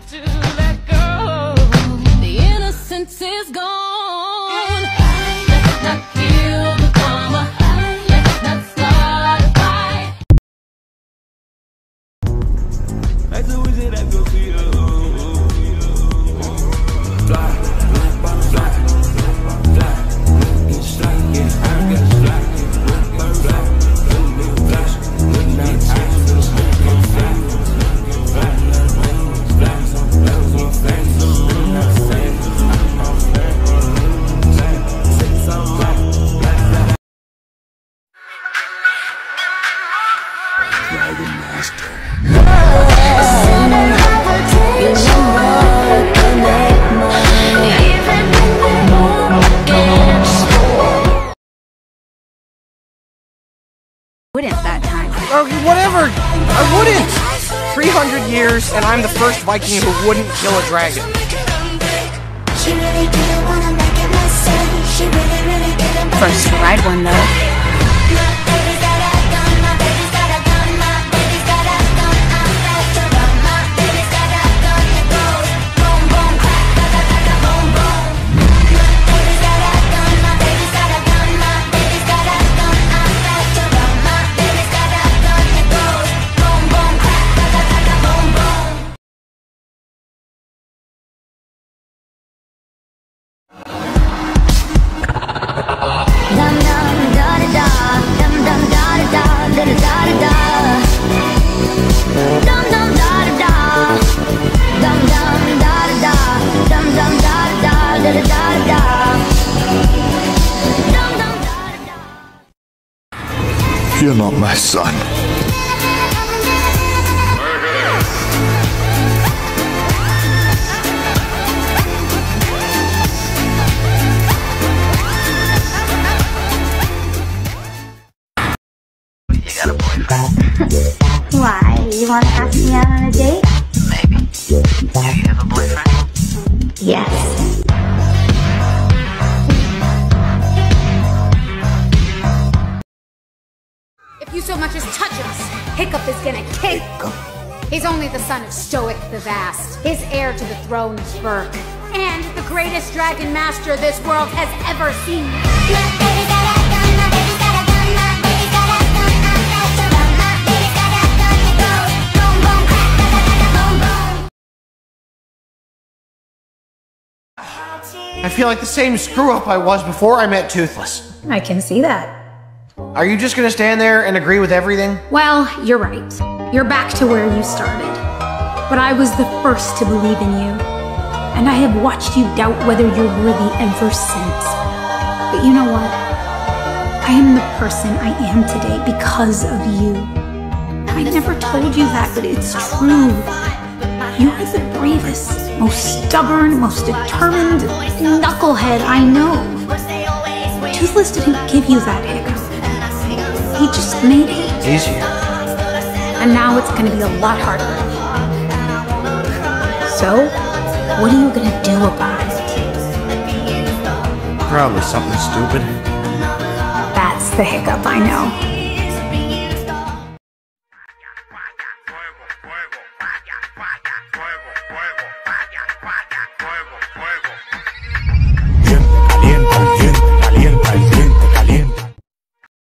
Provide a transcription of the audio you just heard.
to let go. The innocence is gone. Let's not kill the drama. Let's not start a fight. That's the reason I go to you. Fly, fly, fly, fly. Get strike, get high, get fly, fly, fly. Dragon Master. Wouldn't that time? Whatever! I wouldn't! 300 years, and I'm the first Viking who wouldn't kill a dragon. First to ride one, though. You're not my son. You got a boyfriend? Why? You want to ask me out on a date? Maybe. Do you have a boyfriend? Yes. If you so much as touch us, Hiccup is gonna kick. He's only the son of Stoic the Vast. His heir to the throne is Burke. And the greatest dragon master this world has ever seen. I feel like the same screw-up I was before I met Toothless. I can see that. Are you just gonna stand there and agree with everything? Well, you're right. You're back to where you started. But I was the first to believe in you. And I have watched you doubt whether you're worthy ever since. But you know what? I am the person I am today because of you. I never told you that, but it's true. You are the bravest, most stubborn, most determined knucklehead I know. Toothless didn't give you that hiccup. He just made it easier. And now it's gonna be a lot harder. So, what are you gonna do about it? Probably something stupid. That's the hiccup, I know.